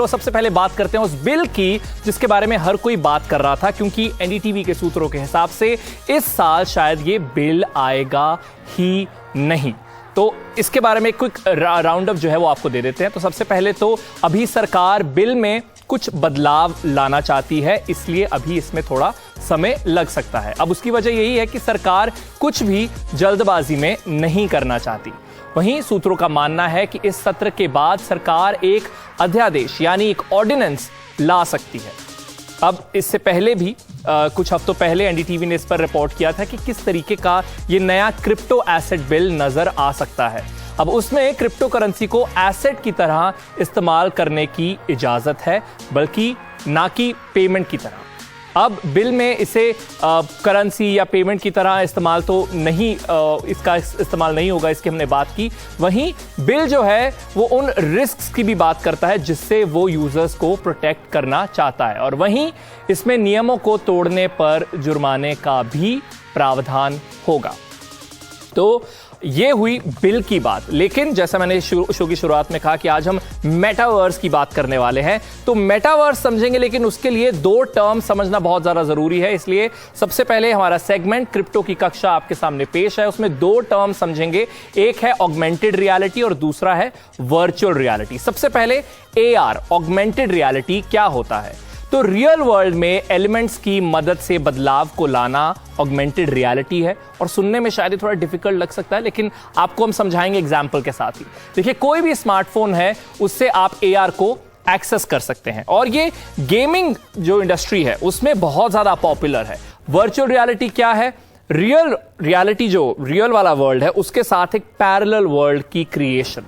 तो सबसे पहले बात करते हैं उस बिल की जिसके बारे में हर कोई बात कर रहा था, क्योंकि एनडीटीवी के सूत्रों के हिसाब से इस साल शायद ये बिल आएगा ही नहीं। तो इसके बारे में क्विक राउंड अप जो है वो आपको दे देते हैं। तो सबसे पहले तो अभी सरकार बिल में कुछ बदलाव लाना चाहती है, इसलिए अभी इसमें थोड़ा समय लग सकता है। अब उसकी वजह यही है कि सरकार कुछ भी जल्दबाजी में नहीं करना चाहती। वहीं सूत्रों का मानना है कि इस सत्र के बाद सरकार एक अध्यादेश यानी एक ऑर्डिनेंस ला सकती है। अब इससे पहले भी कुछ हफ्तों पहले एनडीटीवी ने इस पर रिपोर्ट किया था कि किस तरीके का ये नया क्रिप्टो एसेट बिल नजर आ सकता है। अब उसमें क्रिप्टो करेंसी को एसेट की तरह इस्तेमाल करने की इजाजत है, बल्कि ना कि पेमेंट की तरह। अब बिल में इसे करेंसी या पेमेंट की तरह इस्तेमाल तो नहीं, इसका इस्तेमाल नहीं होगा, इसकी हमने बात की। वहीं बिल जो है वो उन रिस्क्स की भी बात करता है जिससे वो यूजर्स को प्रोटेक्ट करना चाहता है, और वहीं इसमें नियमों को तोड़ने पर जुर्माने का भी प्रावधान होगा। तो ये हुई बिल की बात। लेकिन जैसा मैंने शो की शुरुआत में कहा कि आज हम मेटावर्स की बात करने वाले हैं, तो मेटावर्स समझेंगे, लेकिन उसके लिए दो टर्म समझना बहुत ज्यादा जरूरी है। इसलिए सबसे पहले हमारा सेगमेंट क्रिप्टो की कक्षा आपके सामने पेश है, उसमें दो टर्म समझेंगे। एक है ऑगमेंटेड रियलिटी और दूसरा है वर्चुअल रियलिटी। सबसे पहले AR ऑगमेंटेड रियलिटी क्या होता है? तो रियल वर्ल्ड में एलिमेंट्स की मदद से बदलाव को लाना ऑगमेंटेड रियलिटी है। और सुनने में शायद थोड़ा डिफिकल्ट लग सकता है, लेकिन आपको हम समझाएंगे एग्जाम्पल के साथ ही। देखिए, कोई भी स्मार्टफोन है उससे आप AR को एक्सेस कर सकते हैं, और ये गेमिंग जो इंडस्ट्री है उसमें बहुत ज्यादा पॉपुलर है। वर्चुअल रियलिटी क्या है? रियल रियलिटी, जो रियल वाला वर्ल्ड है उसके साथ एक पैरेलल वर्ल्ड की क्रिएशन।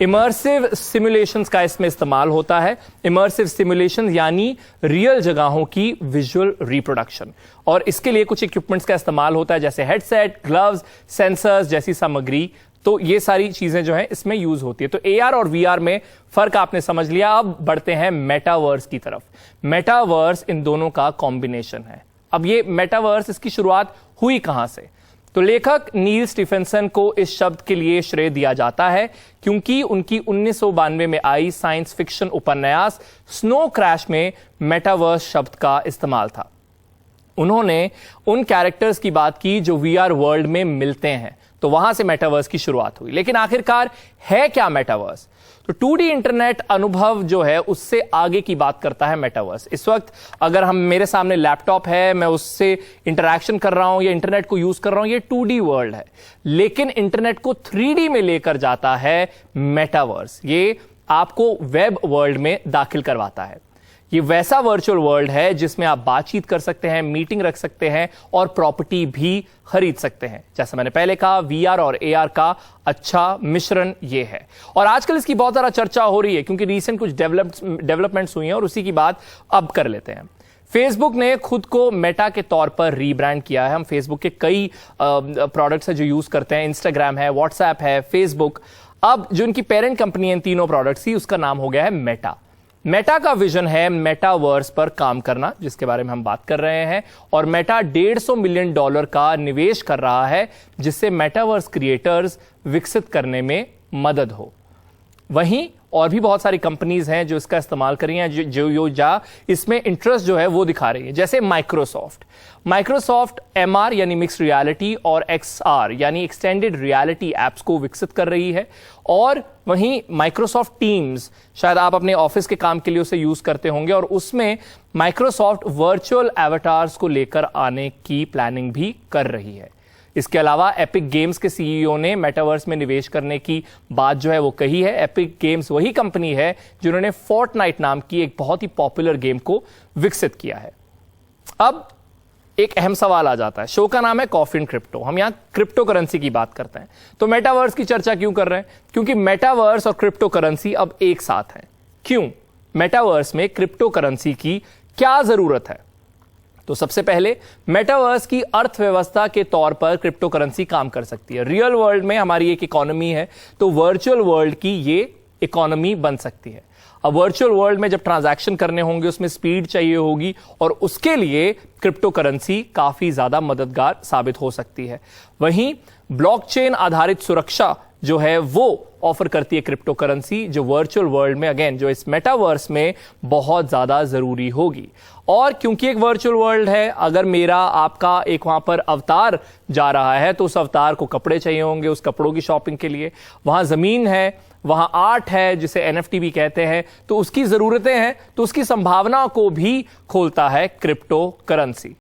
इमर्सिव सिमुलेशंस का इसमें इस्तेमाल होता है। इमर्सिव सिमुलेशन यानी रियल जगहों की विजुअल रिप्रोडक्शन, और इसके लिए कुछ इक्विपमेंट्स का इस्तेमाल होता है, जैसे हेडसेट, ग्लव्स, सेंसर्स जैसी सामग्री। तो ये सारी चीजें जो हैं इसमें यूज होती है। तो AR और VR में फर्क आपने समझ लिया। अब बढ़ते हैं मेटावर्स की तरफ। मेटावर्स इन दोनों का कॉम्बिनेशन है। अब ये मेटावर्स, इसकी शुरुआत हुई कहां से? तो लेखक नील स्टीफेंसन को इस शब्द के लिए श्रेय दिया जाता है क्योंकि उनकी 1992 में आई साइंस फिक्शन उपन्यास स्नो क्रैश में मेटावर्स शब्द का इस्तेमाल था। उन्होंने उन कैरेक्टर्स की बात की जो VR वर्ल्ड में मिलते हैं, तो वहां से मेटावर्स की शुरुआत हुई। लेकिन आखिरकार है क्या मेटावर्स? तो 2D इंटरनेट अनुभव जो है उससे आगे की बात करता है मेटावर्स। इस वक्त अगर मेरे सामने लैपटॉप है, मैं उससे इंटरैक्शन कर रहा हूं या इंटरनेट को यूज कर रहा हूं, ये 2D वर्ल्ड है। लेकिन इंटरनेट को 3D में लेकर जाता है मेटावर्स। ये आपको वेब वर्ल्ड में दाखिल करवाता है। ये वैसा वर्चुअल वर्ल्ड है जिसमें आप बातचीत कर सकते हैं, मीटिंग रख सकते हैं और प्रॉपर्टी भी खरीद सकते हैं। जैसा मैंने पहले कहा, VR और AR का अच्छा मिश्रण ये है, और आजकल इसकी बहुत ज्यादा चर्चा हो रही है क्योंकि रीसेंट कुछ डेवलपमेंट्स हुई हैं, और उसी की बात अब कर लेते हैं। फेसबुक ने खुद को मेटा के तौर पर रीब्रांड किया है। हम फेसबुक के कई प्रोडक्ट्स हैं जो यूज करते हैं, इंस्टाग्राम है, व्हाट्सएप है, फेसबुक। अब जो इनकी पेरेंट कंपनी है इन तीनों प्रोडक्ट्स की, उसका नाम हो गया है मेटा। मेटा का विजन है मेटावर्स पर काम करना, जिसके बारे में हम बात कर रहे हैं, और मेटा $150 मिलियन का निवेश कर रहा है जिससे मेटावर्स क्रिएटर्स विकसित करने में मदद हो। वहीं और भी बहुत सारी कंपनीज हैं जो इसका इस्तेमाल कर रही हैं, जो इसमें इंटरेस्ट जो है वो दिखा रही है। जैसे माइक्रोसॉफ्ट MR यानी मिक्स्ड रियलिटी और XR यानी एक्सटेंडेड रियलिटी एप्स को विकसित कर रही है। और वहीं माइक्रोसॉफ्ट टीम्स, शायद आप अपने ऑफिस के काम के लिए उसे यूज करते होंगे, और उसमें माइक्रोसॉफ्ट वर्चुअल एवेटार्स को लेकर आने की प्लानिंग भी कर रही है। इसके अलावा एपिक गेम्स के CEO ने मेटावर्स में निवेश करने की बात जो है वो कही है। एपिक गेम्स वही कंपनी है जिन्होंने फोर्टनाइट नाम की एक बहुत ही पॉपुलर गेम को विकसित किया है। अब एक अहम सवाल आ जाता है। शो का नाम है कॉफी एंड क्रिप्टो, हम यहां क्रिप्टो करेंसी की बात करते हैं, तो मेटावर्स की चर्चा क्यों कर रहे हैं? क्योंकि मेटावर्स और क्रिप्टो करेंसी अब एक साथ हैं। क्यों? मेटावर्स में क्रिप्टो करेंसी की क्या जरूरत है? तो सबसे पहले मेटावर्स की अर्थव्यवस्था के तौर पर क्रिप्टो करेंसी काम कर सकती है। रियल वर्ल्ड में हमारी एक इकोनॉमी है, तो वर्चुअल वर्ल्ड की ये इकोनॉमी बन सकती है। अब वर्चुअल वर्ल्ड में जब ट्रांजैक्शन करने होंगे उसमें स्पीड चाहिए होगी, और उसके लिए क्रिप्टो करेंसी काफी ज्यादा मददगार साबित हो सकती है। वहीं ब्लॉकचेन आधारित सुरक्षा जो है वो ऑफर करती है क्रिप्टो करेंसी, जो वर्चुअल वर्ल्ड में अगेन जो इस मेटावर्स में बहुत ज्यादा जरूरी होगी। और क्योंकि एक वर्चुअल वर्ल्ड है, अगर मेरा आपका एक वहां पर अवतार जा रहा है तो उस अवतार को कपड़े चाहिए होंगे, उस कपड़ों की शॉपिंग के लिए वहां जमीन है, वहां आर्ट है जिसे एनएफटी भी कहते हैं, तो उसकी जरूरतें हैं, तो उसकी संभावना को भी खोलता है क्रिप्टो करेंसी।